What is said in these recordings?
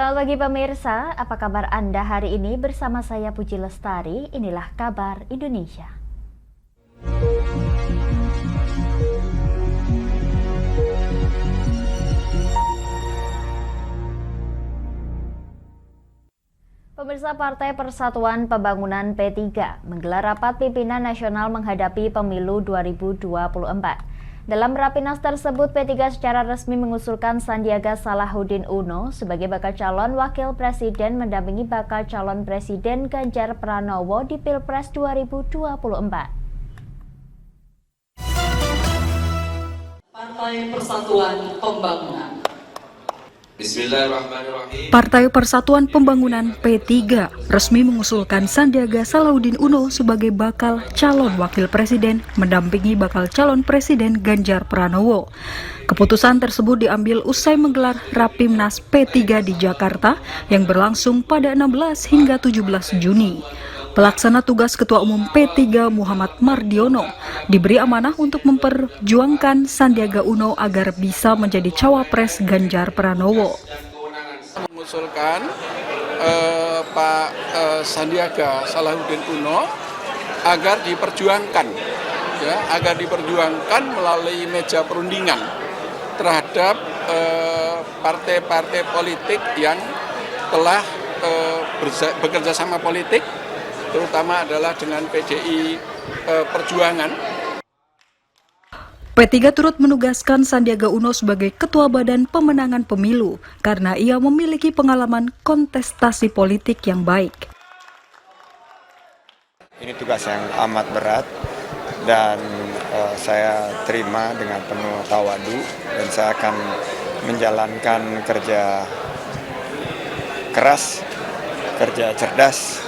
Selamat pagi pemirsa, apa kabar Anda hari ini? Bersama saya Puji Lestari, inilah kabar Indonesia. Pemirsa, Partai Persatuan Pembangunan P3 menggelar rapat pimpinan nasional menghadapi pemilu 2024. Dalam Rapimnas tersebut, P3 secara resmi mengusulkan Sandiaga Salahuddin Uno sebagai bakal calon wakil presiden mendampingi bakal calon presiden Ganjar Pranowo di Pilpres 2024. Partai Persatuan Pembangunan. Bismillahirrahmanirrahim. Partai Persatuan Pembangunan P3 resmi mengusulkan Sandiaga Salahuddin Uno sebagai bakal calon wakil presiden mendampingi bakal calon presiden Ganjar Pranowo. Keputusan tersebut diambil usai menggelar Rapimnas P3 di Jakarta yang berlangsung pada 16 hingga 17 Juni. Pelaksana tugas Ketua Umum P3 Muhammad Mardiono diberi amanah untuk memperjuangkan Sandiaga Uno agar bisa menjadi cawapres Ganjar Pranowo. Mengusulkan Pak Sandiaga Salahuddin Uno agar diperjuangkan melalui meja perundingan terhadap partai-partai politik yang telah bekerja sama politik, terutama adalah dengan PDI Perjuangan. P3 turut menugaskan Sandiaga Uno sebagai Ketua Badan Pemenangan Pemilu karena ia memiliki pengalaman kontestasi politik yang baik. Ini tugas yang amat berat dan saya terima dengan penuh tawadu dan saya akan menjalankan kerja keras, kerja cerdas,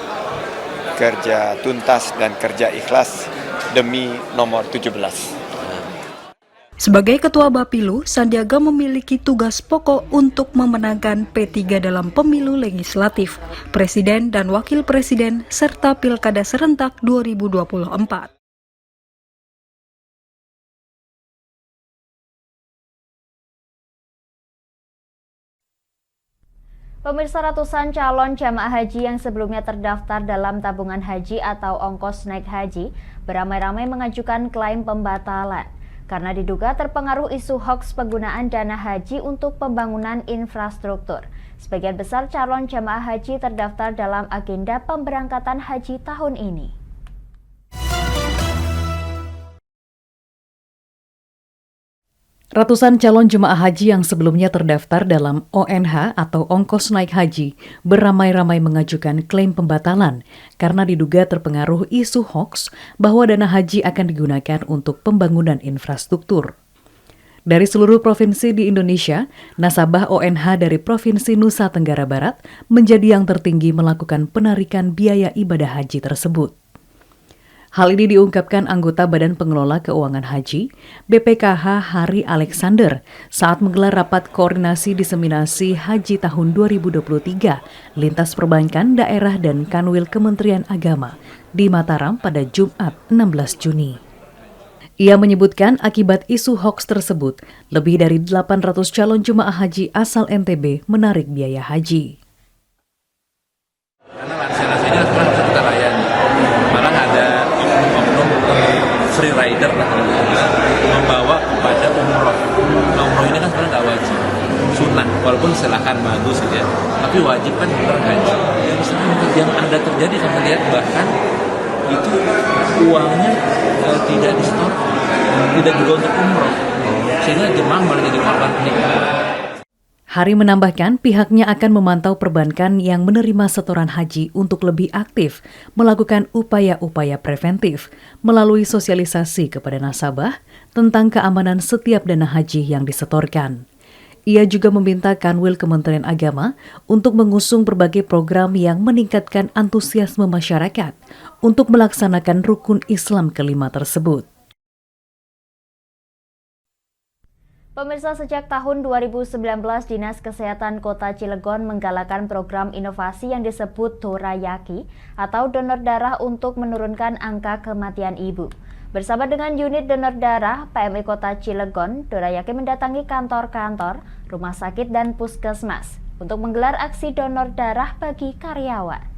kerja tuntas dan kerja ikhlas demi nomor 17. Sebagai Ketua Bapilu, Sandiaga memiliki tugas pokok untuk memenangkan P3 dalam pemilu legislatif, presiden dan wakil presiden, serta pilkada serentak 2024. Pemirsa, ratusan calon jamaah haji yang sebelumnya terdaftar dalam tabungan haji atau ongkos naik haji beramai-ramai mengajukan klaim pembatalan karena diduga terpengaruh isu hoaks penggunaan dana haji untuk pembangunan infrastruktur. Sebagian besar calon jamaah haji terdaftar dalam agenda pemberangkatan haji tahun ini. Ratusan calon jemaah haji yang sebelumnya terdaftar dalam ONH atau ongkos naik haji beramai-ramai mengajukan klaim pembatalan karena diduga terpengaruh isu hoaks bahwa dana haji akan digunakan untuk pembangunan infrastruktur. Dari seluruh provinsi di Indonesia, nasabah ONH dari Provinsi Nusa Tenggara Barat menjadi yang tertinggi melakukan penarikan biaya ibadah haji tersebut. Hal ini diungkapkan anggota Badan Pengelola Keuangan Haji, BPKH Hari Alexander, saat menggelar rapat koordinasi diseminasi haji tahun 2023 lintas perbankan daerah dan Kanwil Kementerian Agama di Mataram pada Jumat 16 Juni. Ia menyebutkan akibat isu hoaks tersebut, lebih dari 800 calon jemaah haji asal NTB menarik biaya haji. Karena lansia-lansianya sekarang harus kita layani. Malah ada oknum free rider membawa kepada umroh. Nah, umroh ini kan sebenarnya nggak wajib, sunnah, walaupun silakan bagus ya, tapi wajib kan bener haji. Yang ada terjadi kami lihat bahkan itu uangnya tidak disetor, tidak juga untuk umroh, sehingga jemaah malah jadi korban penipuan. Hari menambahkan pihaknya akan memantau perbankan yang menerima setoran haji untuk lebih aktif melakukan upaya-upaya preventif melalui sosialisasi kepada nasabah tentang keamanan setiap dana haji yang disetorkan. Ia juga meminta Kanwil Kementerian Agama untuk mengusung berbagai program yang meningkatkan antusiasme masyarakat untuk melaksanakan rukun Islam kelima tersebut. Pemirsa, sejak tahun 2019, Dinas Kesehatan Kota Cilegon menggalakkan program inovasi yang disebut Dorayaki atau donor darah untuk menurunkan angka kematian ibu. Bersama dengan unit donor darah PMI Kota Cilegon, Dorayaki mendatangi kantor-kantor, rumah sakit dan puskesmas. untuk menggelar aksi donor darah bagi karyawan.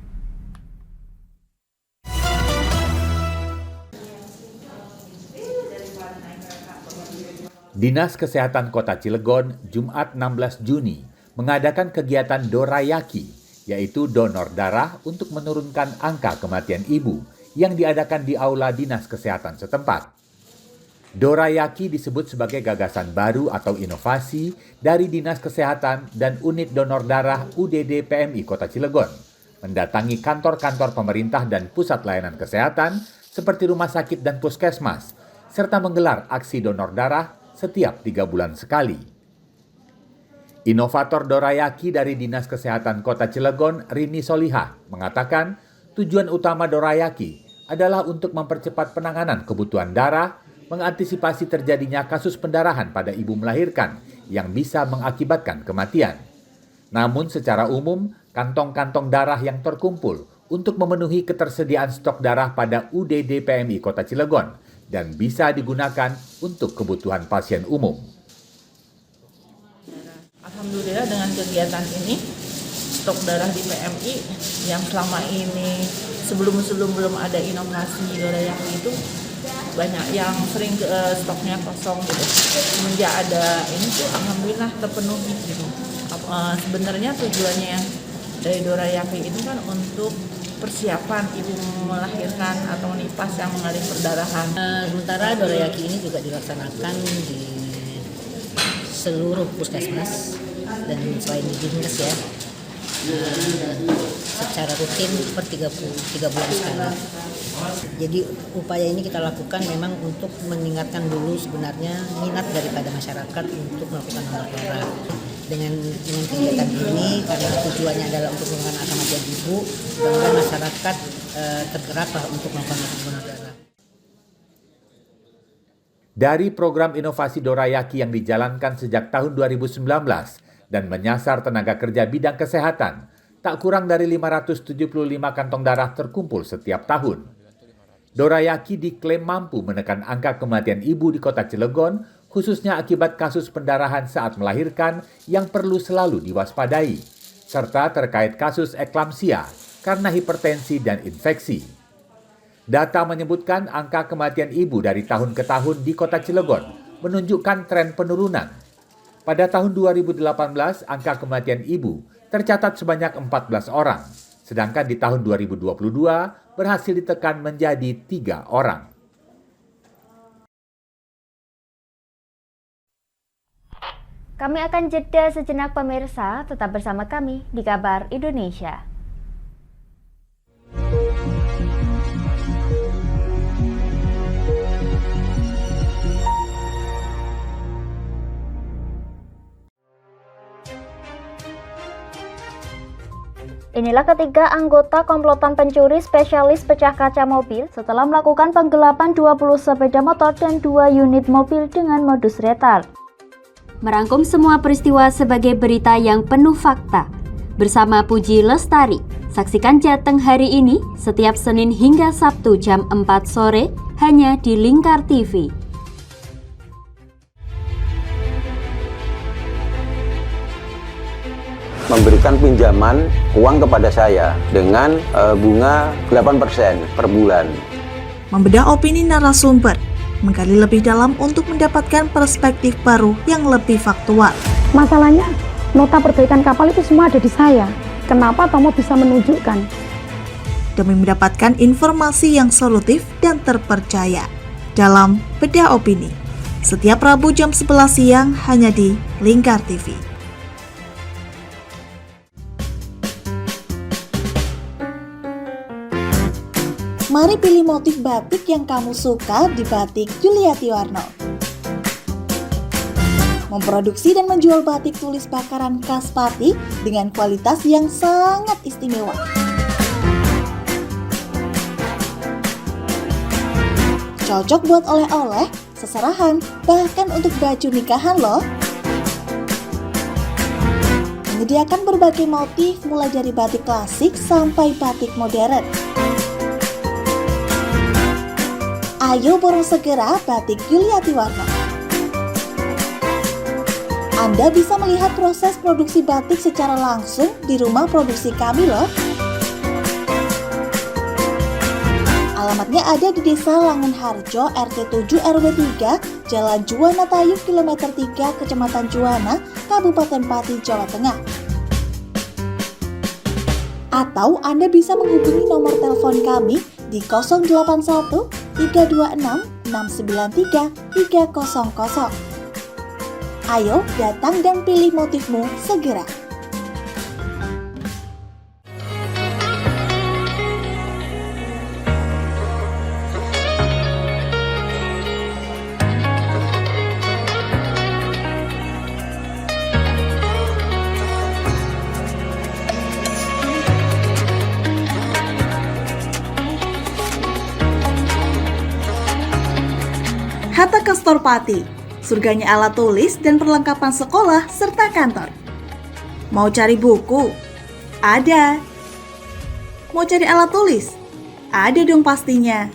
Dinas Kesehatan Kota Cilegon, Jumat 16 Juni, mengadakan kegiatan Dorayaki, yaitu donor darah untuk menurunkan angka kematian ibu yang diadakan di Aula Dinas Kesehatan setempat. Dorayaki disebut sebagai gagasan baru atau inovasi dari Dinas Kesehatan dan Unit Donor Darah UDD PMI Kota Cilegon, mendatangi kantor-kantor pemerintah dan pusat layanan kesehatan seperti rumah sakit dan puskesmas, serta menggelar aksi donor darah setiap 3 bulan sekali. Inovator Dorayaki dari Dinas Kesehatan Kota Cilegon, Rini Solihah, mengatakan tujuan utama Dorayaki adalah untuk mempercepat penanganan kebutuhan darah, mengantisipasi terjadinya kasus pendarahan pada ibu melahirkan yang bisa mengakibatkan kematian. Namun secara umum, kantong-kantong darah yang terkumpul untuk memenuhi ketersediaan stok darah pada UDD PMI Kota Cilegon dan bisa digunakan untuk kebutuhan pasien umum. Alhamdulillah dengan kegiatan ini, stok darah di PMI yang selama ini sebelum belum ada inovasi Dorayaki itu banyak yang sering stoknya kosong gitu. Semenjak ada ini tuh alhamdulillah terpenuhi gitu. Sebenarnya tujuannya dari Dorayaki itu kan untuk persiapan ibu melahirkan atau nifas yang mengalami perdarahan. Sementara Dorayaki ini juga dilaksanakan di seluruh puskesmas dan selain di dinas ya, secara rutin per 3 bulan sekali. Jadi upaya ini kita lakukan memang untuk meningkatkan dulu sebenarnya minat daripada masyarakat untuk melakukan donor darah. Dengan kegiatan ini karena tujuannya adalah untuk menurunkan angka kematian ibu, mudah-mudahan masyarakat tergerak untuk melakukan donor darah. Dari program inovasi Dorayaki yang dijalankan sejak tahun 2019 dan menyasar tenaga kerja bidang kesehatan, tak kurang dari 575 kantong darah terkumpul setiap tahun. Dorayaki diklaim mampu menekan angka kematian ibu di Kota Cilegon, khususnya akibat kasus pendarahan saat melahirkan yang perlu selalu diwaspadai, serta terkait kasus eklamsia karena hipertensi dan infeksi. Data menyebutkan angka kematian ibu dari tahun ke tahun di Kota Cilegon menunjukkan tren penurunan. Pada tahun 2018, angka kematian ibu tercatat sebanyak 14 orang, sedangkan di tahun 2022 berhasil ditekan menjadi 3 orang. Kami akan jeda sejenak pemirsa, tetap bersama kami di Kabar Indonesia. Inilah ketiga anggota komplotan pencuri spesialis pecah kaca mobil setelah melakukan penggelapan 20 sepeda motor dan 2 unit mobil dengan modus retard. Merangkum semua peristiwa sebagai berita yang penuh fakta. Bersama Puji Lestari, saksikan Jateng hari ini setiap Senin hingga Sabtu jam 4 sore hanya di Lingkar TV. Memberikan pinjaman uang kepada saya dengan bunga 8% per bulan. Membedah opini narasumber, menggali lebih dalam untuk mendapatkan perspektif baru yang lebih faktual. Masalahnya, nota perbaikan kapal itu semua ada di saya. Kenapa Tomo bisa menunjukkan? Demi mendapatkan informasi yang solutif dan terpercaya dalam Bedah Opini. Setiap Rabu jam 11 siang hanya di Lingkar TV. Mari pilih motif batik yang kamu suka di Batik Yuliati Warno. Memproduksi dan menjual batik tulis bakaran khas Pati dengan kualitas yang sangat istimewa. Cocok buat oleh-oleh, seserahan, bahkan untuk baju nikahan loh. Menyediakan berbagai motif mulai dari batik klasik sampai batik modern. Ayo borong segera Batik Yuliati Warno. Anda bisa melihat proses produksi batik secara langsung di rumah produksi kami loh. Alamatnya ada di Desa Langenharjo, RT 7 RW 3, Jalan Juwana Tayub, Kilometer 3, Kecamatan Juwana, Kabupaten Pati, Jawa Tengah. Atau Anda bisa menghubungi nomor telepon kami di 081 326 693 300. Ayo datang dan pilih motifmu segera. Hatta Kastor Pati, surganya alat tulis dan perlengkapan sekolah serta kantor. Mau cari buku? Ada. Mau cari alat tulis? Ada dong pastinya.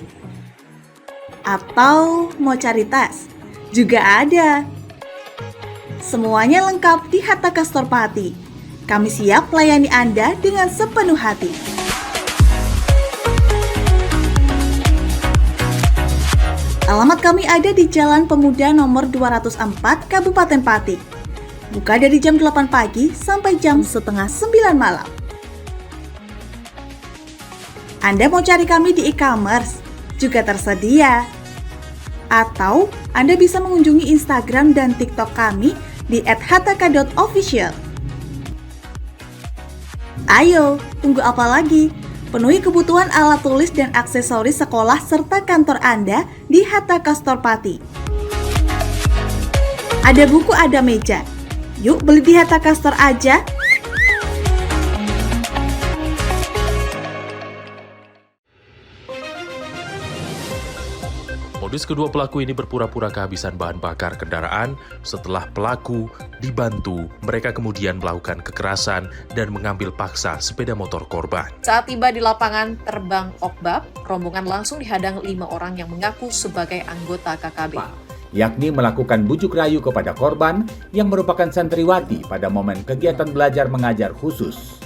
Atau mau cari tas? Juga ada. Semuanya lengkap di Hatta Kastor Pati. Kami siap melayani Anda dengan sepenuh hati. Alamat kami ada di Jalan Pemuda nomor 204, Kabupaten Pati. Buka dari jam 8 pagi sampai jam setengah 9 malam. Anda mau cari kami di e-commerce? Juga tersedia. Atau Anda bisa mengunjungi Instagram dan TikTok kami di @hataka.official. Ayo, tunggu apa lagi? Penuhi kebutuhan alat tulis dan aksesoris sekolah serta kantor Anda di Hatta Kastor Pati. Ada buku, ada meja. Yuk beli di Hatta Kastor aja. Modus kedua pelaku ini berpura-pura kehabisan bahan bakar kendaraan. Setelah pelaku dibantu, mereka kemudian melakukan kekerasan dan mengambil paksa sepeda motor korban. Saat tiba di lapangan terbang Okbab, rombongan langsung dihadang 5 orang yang mengaku sebagai anggota KKB. Yakni melakukan bujuk rayu kepada korban yang merupakan santriwati pada momen kegiatan belajar mengajar khusus.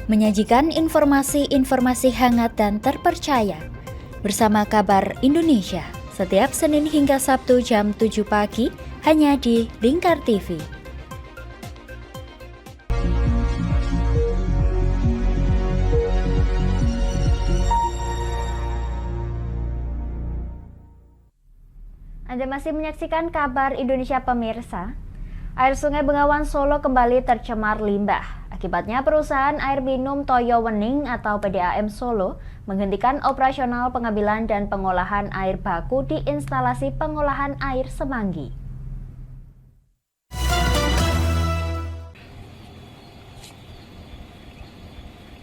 Menyajikan informasi-informasi hangat dan terpercaya bersama Kabar Indonesia setiap Senin hingga Sabtu jam 7 pagi hanya di Lingkar TV. Anda masih menyaksikan Kabar Indonesia pemirsa. Air Sungai Bengawan Solo kembali tercemar limbah. Akibatnya perusahaan air minum Toyo Wening atau PDAM Solo menghentikan operasional pengambilan dan pengolahan air baku di instalasi pengolahan air Semanggi.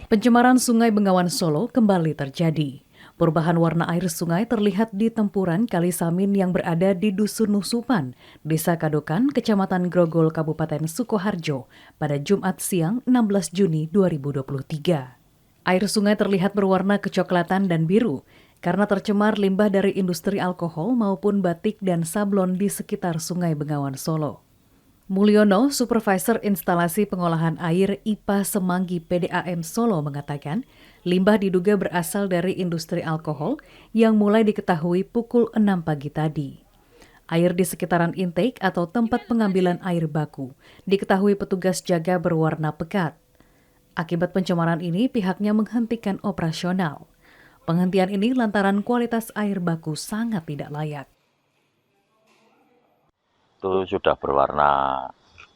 Pencemaran Sungai Bengawan Solo kembali terjadi. Perubahan warna air sungai terlihat di tempuran Kali Samin yang berada di Dusun Nusupan, Desa Kadokan, Kecamatan Grogol, Kabupaten Sukoharjo, pada Jumat siang 16 Juni 2023. Air sungai terlihat berwarna kecoklatan dan biru karena tercemar limbah dari industri alkohol maupun batik dan sablon di sekitar Sungai Bengawan Solo. Mulyono, Supervisor Instalasi Pengolahan Air IPA Semanggi PDAM Solo mengatakan, limbah diduga berasal dari industri alkohol yang mulai diketahui pukul 6 pagi tadi. Air di sekitaran intake atau tempat pengambilan air baku diketahui petugas jaga berwarna pekat. Akibat pencemaran ini, pihaknya menghentikan operasional. Penghentian ini lantaran kualitas air baku sangat tidak layak. Itu sudah berwarna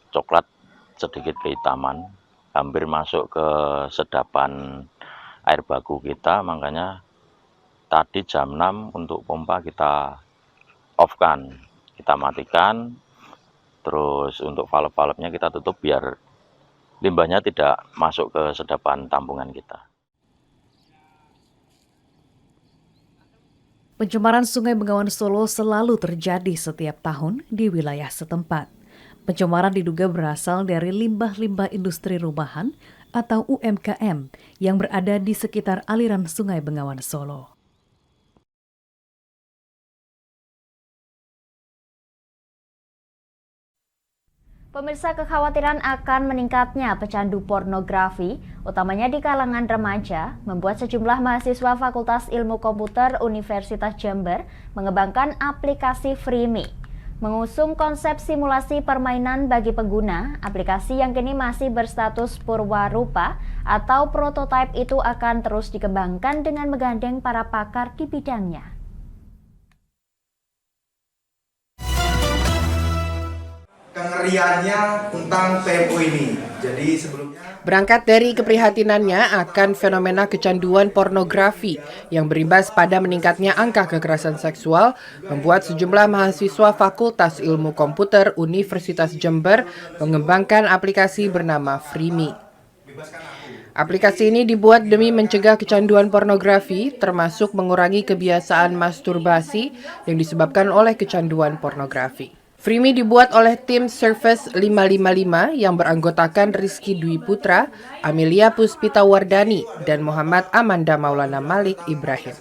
coklat, sedikit kehitaman, hampir masuk ke sedapan air baku kita, makanya tadi jam 6 untuk pompa kita off-kan, kita matikan, terus untuk valve-valve-nya kita tutup biar limbahnya tidak masuk ke sedapan tampungan kita. Pencemaran Sungai Bengawan Solo selalu terjadi setiap tahun di wilayah setempat. Pencemaran diduga berasal dari limbah-limbah industri rumahan atau UMKM yang berada di sekitar aliran Sungai Bengawan Solo. Pemirsa, kekhawatiran akan meningkatnya pecandu pornografi, utamanya di kalangan remaja, membuat sejumlah mahasiswa Fakultas Ilmu Komputer Universitas Jember mengembangkan aplikasi Freemi. Mengusung konsep simulasi permainan bagi pengguna, aplikasi yang kini masih berstatus purwarupa atau prototipe itu akan terus dikembangkan dengan menggandeng para pakar di bidangnya. Kengeriannya tentang PMO ini. Jadi sebelumnya berangkat dari keprihatinannya akan fenomena kecanduan pornografi yang berimbas pada meningkatnya angka kekerasan seksual, membuat sejumlah mahasiswa Fakultas Ilmu Komputer Universitas Jember mengembangkan aplikasi bernama Freemi. Aplikasi ini dibuat demi mencegah kecanduan pornografi, termasuk mengurangi kebiasaan masturbasi yang disebabkan oleh kecanduan pornografi. Freemi dibuat oleh tim Surface 555 yang beranggotakan Rizky Dwi Putra, Amelia Puspita Wardani, dan Muhammad Amanda Maulana Malik Ibrahim.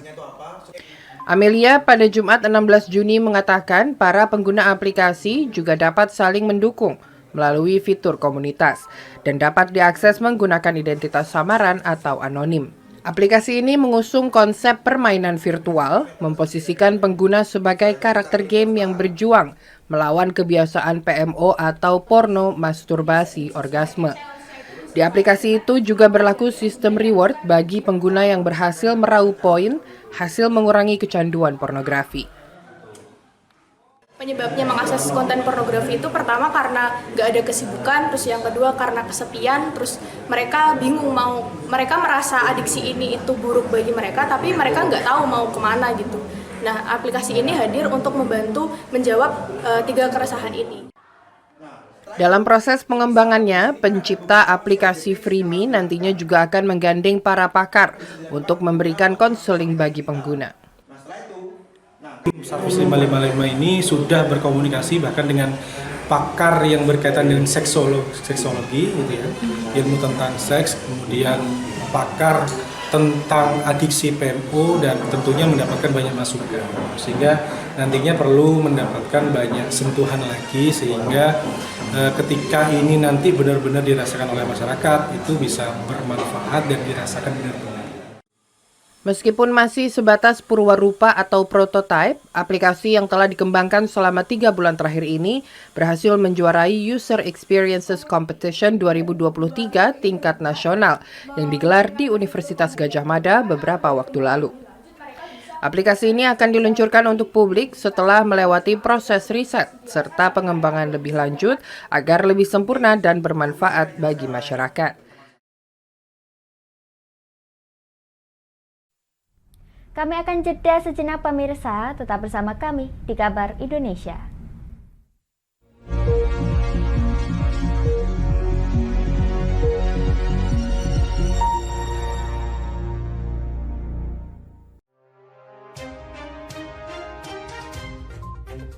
Amelia pada Jumat 16 Juni mengatakan para pengguna aplikasi juga dapat saling mendukung melalui fitur komunitas dan dapat diakses menggunakan identitas samaran atau anonim. Aplikasi ini mengusung konsep permainan virtual, memposisikan pengguna sebagai karakter game yang berjuang melawan kebiasaan PMO atau porno masturbasi orgasme. Di aplikasi itu juga berlaku sistem reward bagi pengguna yang berhasil meraup poin hasil mengurangi kecanduan pornografi. Penyebabnya mengakses konten pornografi itu pertama karena nggak ada kesibukan, terus yang kedua karena kesepian, terus mereka bingung mereka merasa adiksi ini itu buruk bagi mereka, tapi mereka nggak tahu mau kemana gitu. Nah, aplikasi ini hadir untuk membantu menjawab 3 keresahan ini. Dalam proses pengembangannya, pencipta aplikasi Freemi nantinya juga akan menggandeng para pakar untuk memberikan konseling bagi pengguna. Surface 555 ini sudah berkomunikasi bahkan dengan pakar yang berkaitan dengan seksologi gitu ya, ilmu tentang seks, kemudian pakar tentang adiksi PMO, dan tentunya mendapatkan banyak masukan sehingga nantinya perlu mendapatkan banyak sentuhan lagi sehingga ketika ini nanti benar-benar dirasakan oleh masyarakat itu bisa bermanfaat dan dirasakan benar-benar. Meskipun masih sebatas purwarupa atau prototipe, aplikasi yang telah dikembangkan selama 3 bulan terakhir ini berhasil menjuarai User Experiences Competition 2023 tingkat nasional yang digelar di Universitas Gadjah Mada beberapa waktu lalu. Aplikasi ini akan diluncurkan untuk publik setelah melewati proses riset serta pengembangan lebih lanjut agar lebih sempurna dan bermanfaat bagi masyarakat. Kami akan jeda sejenak pemirsa, tetap bersama kami di Kabar Indonesia.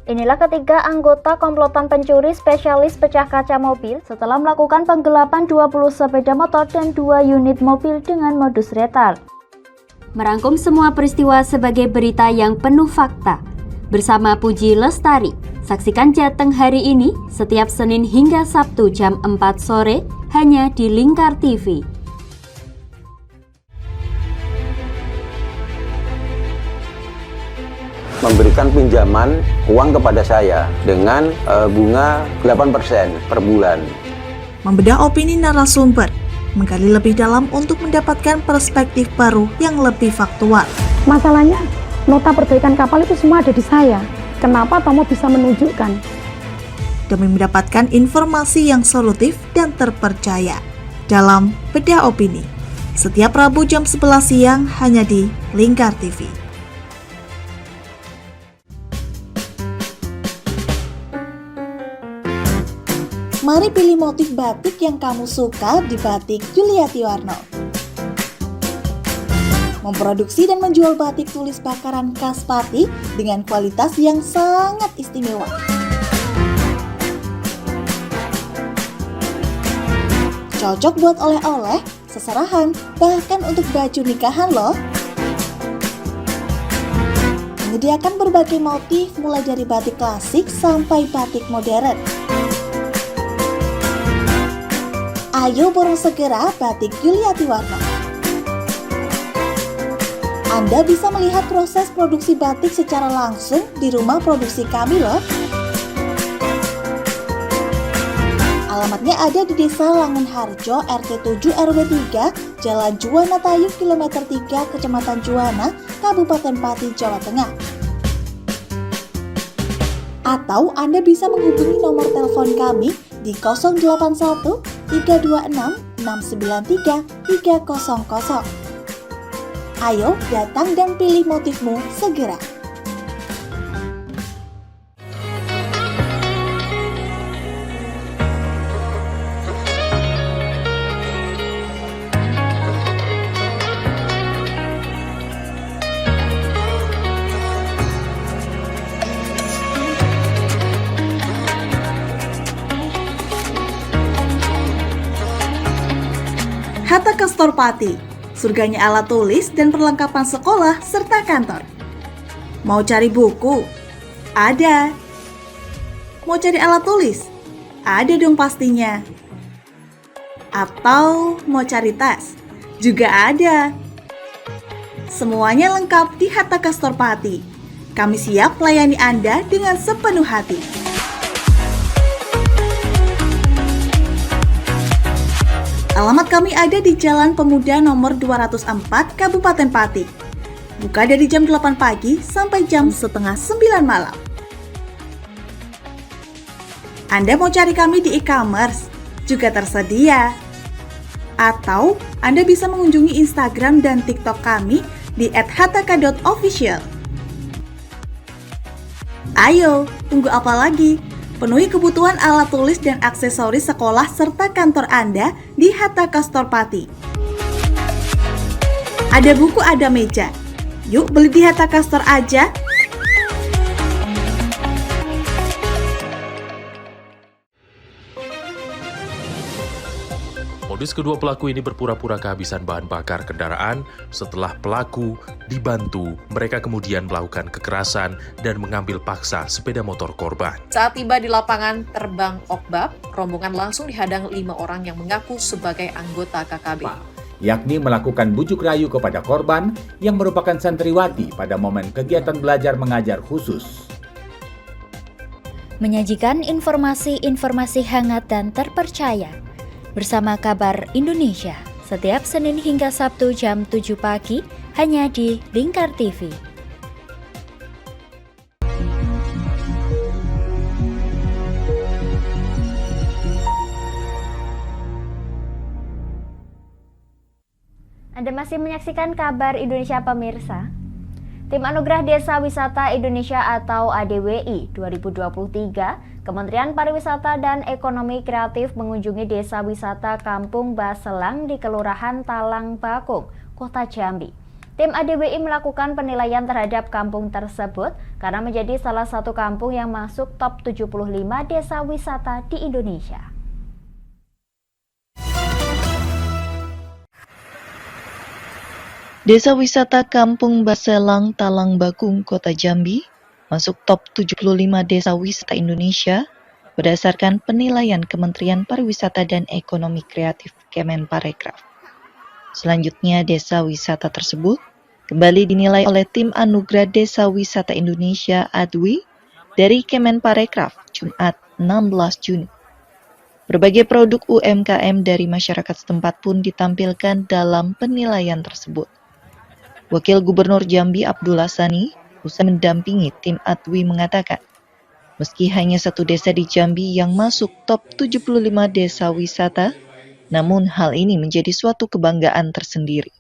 Inilah ketiga anggota komplotan pencuri spesialis pecah kaca mobil setelah melakukan penggelapan 20 sepeda motor dan 2 unit mobil dengan modus retal. Merangkum semua peristiwa sebagai berita yang penuh fakta. Bersama Puji Lestari, saksikan Jateng hari ini setiap Senin hingga Sabtu jam 4 sore hanya di Lingkar TV. Memberikan pinjaman uang kepada saya dengan bunga 8% per bulan. Membedah opini narasumber, menggali lebih dalam untuk mendapatkan perspektif baru yang lebih faktual. Masalahnya, nota perbaikan kapal itu semua ada di saya. Kenapa Tomo bisa menunjukkan? Demi mendapatkan informasi yang solutif dan terpercaya dalam Bedah Opini. Setiap Rabu jam 11 siang hanya di Lingkar TV. Mari pilih motif batik yang kamu suka di Batik Juliati Warno. Memproduksi dan menjual batik tulis bakaran khas Pati dengan kualitas yang sangat istimewa. Cocok buat oleh-oleh, seserahan, bahkan untuk baju nikahan loh. Menyediakan berbagai motif mulai dari batik klasik sampai batik modern. Ayo borong segera batik Yuliati Warno. Anda bisa melihat proses produksi batik secara langsung di rumah produksi kami loh. Alamatnya ada di Desa Langenharjo, RT 7 RW 3, Jalan Juwana Tayub, Kilometer 3, Kecamatan Juwana, Kabupaten Pati, Jawa Tengah. Atau Anda bisa menghubungi nomor telepon kami di 081 326 693 300. Ayo datang dan pilih motifmu segera. Hatta Kastor Pati, surganya alat tulis dan perlengkapan sekolah serta kantor. Mau cari buku? Ada. Mau cari alat tulis? Ada dong pastinya. Atau mau cari tas? Juga ada. Semuanya lengkap di Hatta Kastor Pati. Kami siap melayani Anda dengan sepenuh hati. Alamat kami ada di Jalan Pemuda nomor 204, Kabupaten Pati. Buka dari jam 8 pagi sampai jam setengah 9 malam. Anda mau cari kami di e-commerce? Juga tersedia. Atau Anda bisa mengunjungi Instagram dan TikTok kami di @hataka.official. Ayo, tunggu apa lagi? Penuhi kebutuhan alat tulis dan aksesoris sekolah serta kantor Anda di Hatta Kastor Pati. Ada buku, ada meja. Yuk beli di Hatta Kastor aja. Modus kedua pelaku ini berpura-pura kehabisan bahan bakar kendaraan. Setelah pelaku dibantu, mereka kemudian melakukan kekerasan dan mengambil paksa sepeda motor korban. Saat tiba di lapangan terbang Okbab, rombongan langsung dihadang 5 orang yang mengaku sebagai anggota KKB. Yakni melakukan bujuk rayu kepada korban yang merupakan santriwati pada momen kegiatan belajar mengajar khusus. Menyajikan informasi-informasi hangat dan terpercaya bersama Kabar Indonesia setiap Senin hingga Sabtu jam 7 pagi hanya di Lingkar TV. Anda masih menyaksikan Kabar Indonesia pemirsa. Tim Anugerah Desa Wisata Indonesia atau ADWI 2023, Kementerian Pariwisata dan Ekonomi Kreatif mengunjungi Desa Wisata Kampung Baselang di Kelurahan Talang Bakung, Kota Jambi. Tim ADWI melakukan penilaian terhadap kampung tersebut karena menjadi salah satu kampung yang masuk top 75 desa wisata di Indonesia. Desa wisata Kampung Baselang, Talang Bakung, Kota Jambi masuk top 75 desa wisata Indonesia berdasarkan penilaian Kementerian Pariwisata dan Ekonomi Kreatif Kemenparekraf. Selanjutnya, desa wisata tersebut kembali dinilai oleh Tim Anugerah Desa Wisata Indonesia (ADWI) dari Kemenparekraf Jumat 16 Juni. Berbagai produk UMKM dari masyarakat setempat pun ditampilkan dalam penilaian tersebut. Wakil Gubernur Jambi Abdullah Sani, usai mendampingi tim ADWI mengatakan, meski hanya satu desa di Jambi yang masuk top 75 desa wisata, namun hal ini menjadi suatu kebanggaan tersendiri.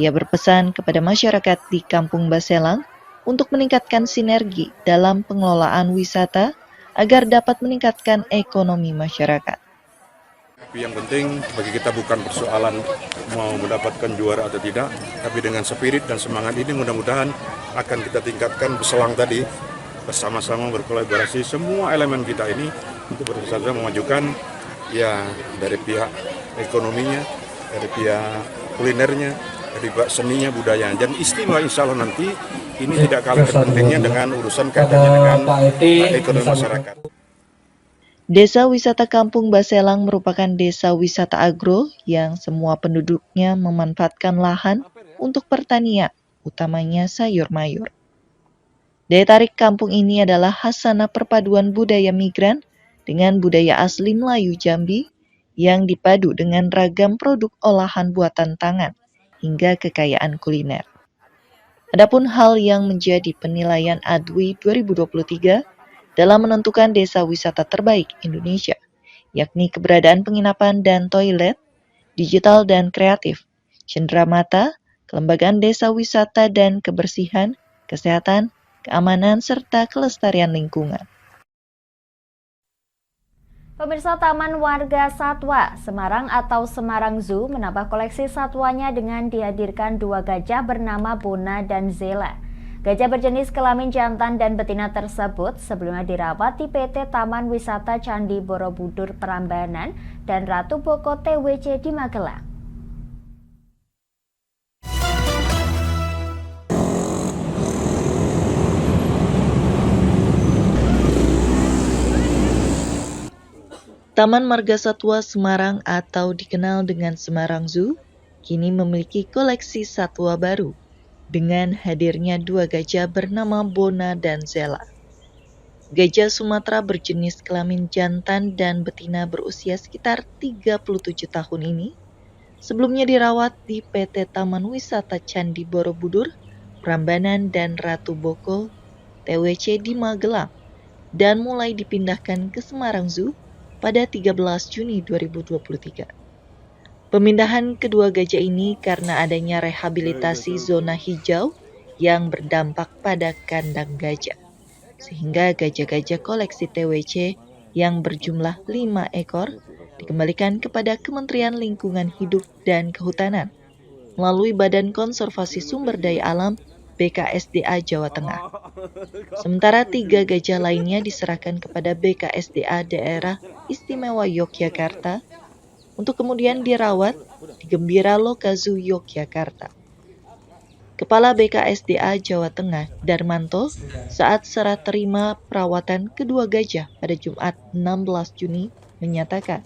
Ia berpesan kepada masyarakat di Kampung Baselang untuk meningkatkan sinergi dalam pengelolaan wisata agar dapat meningkatkan ekonomi masyarakat. Yang penting bagi kita bukan persoalan mau mendapatkan juara atau tidak, tapi dengan spirit dan semangat ini mudah-mudahan akan kita tingkatkan Baselang tadi, bersama-sama berkolaborasi semua elemen kita ini untuk bersama memajukan ya dari pihak ekonominya, dari pihak kulinernya, dari pihak seninya, budayanya. Dan istimewa insya Allah nanti ini tidak kalah pentingnya dengan urusan kaitannya dengan ekonomi masyarakat. Desa wisata Kampung Baselang merupakan desa wisata agro yang semua penduduknya memanfaatkan lahan untuk pertanian, utamanya sayur mayur. Daya tarik kampung ini adalah hasanah perpaduan budaya migran dengan budaya asli Melayu Jambi yang dipadu dengan ragam produk olahan buatan tangan hingga kekayaan kuliner. Adapun hal yang menjadi penilaian ADWI 2023 dalam menentukan desa wisata terbaik Indonesia, yakni keberadaan penginapan dan toilet, digital dan kreatif, cenderamata, kelembagaan desa wisata dan kebersihan, kesehatan, keamanan, serta kelestarian lingkungan. Pemirsa, Taman Warga Satwa Semarang atau Semarang Zoo menambah koleksi satwanya dengan dihadirkan 2 gajah bernama Bona dan Zela. Gajah berjenis kelamin jantan dan betina tersebut sebelumnya dirawat di PT Taman Wisata Candi Borobudur Prambanan dan Ratu Boko TWC di Magelang. Taman Marga Satwa Semarang atau dikenal dengan Semarang Zoo kini memiliki koleksi satwa baru dengan hadirnya 2 gajah bernama Bona dan Zela. Gajah Sumatera berjenis kelamin jantan dan betina berusia sekitar 37 tahun ini sebelumnya dirawat di PT Taman Wisata Candi Borobudur, Prambanan dan Ratu Boko TWC di Magelang dan mulai dipindahkan ke Semarang Zoo pada 13 Juni 2023. Pemindahan kedua gajah ini karena adanya rehabilitasi zona hijau yang berdampak pada kandang gajah, sehingga gajah-gajah koleksi TWC yang berjumlah 5 ekor dikembalikan kepada Kementerian Lingkungan Hidup dan Kehutanan melalui Badan Konservasi Sumber Daya Alam BKSDA Jawa Tengah. Sementara 3 gajah lainnya diserahkan kepada BKSDA Daerah Istimewa Yogyakarta untuk kemudian dirawat di Gembira Loka Zoo Yogyakarta. Kepala BKSDA Jawa Tengah, Darmanto, saat serah terima perawatan kedua gajah pada Jumat 16 Juni menyatakan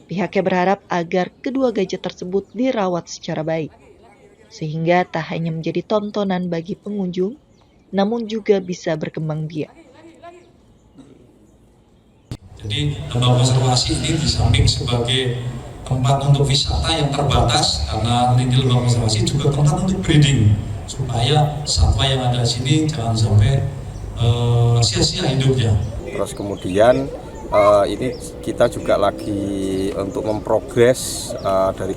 pihaknya berharap agar kedua gajah tersebut dirawat secara baik, sehingga tak hanya menjadi tontonan bagi pengunjung, namun juga bisa berkembang biak. Jadi lembaga konservasi ini di samping sebagai tempat untuk wisata yang terbatas, karena ini lembaga konservasi juga tempat untuk breeding, supaya satwa yang ada di sini jangan sampai sia-sia hidupnya. Terus kemudian ini kita juga lagi untuk memprogres dari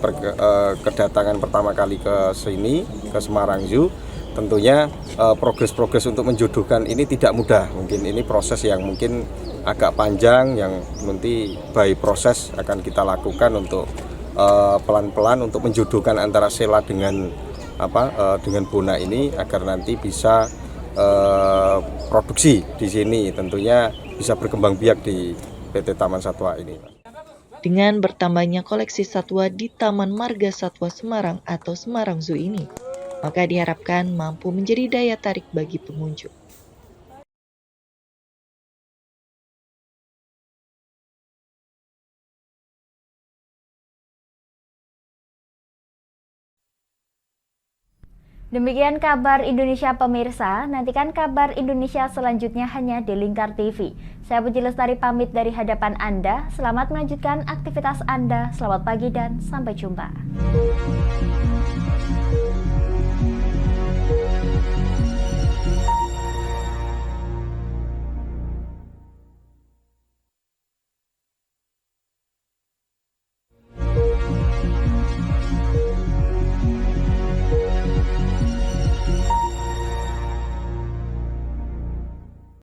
kedatangan pertama kali ke sini, ke Semarang Zoo. Tentunya progres-progres untuk menjodohkan ini tidak mudah. Mungkin ini proses yang mungkin agak panjang, yang nanti by proses akan kita lakukan untuk pelan-pelan untuk menjodohkan antara Zela dengan dengan Bona ini agar nanti bisa produksi di sini, tentunya bisa berkembang biak di PT Taman Satwa ini. Dengan bertambahnya koleksi satwa di Taman Marga Satwa Semarang atau Semarang Zoo ini, maka diharapkan mampu menjadi daya tarik bagi pengunjung. Demikian kabar Indonesia pemirsa, nantikan kabar Indonesia selanjutnya hanya di Lingkar TV. Saya Puji Lestari pamit dari hadapan Anda, selamat melanjutkan aktivitas Anda, selamat pagi dan sampai jumpa.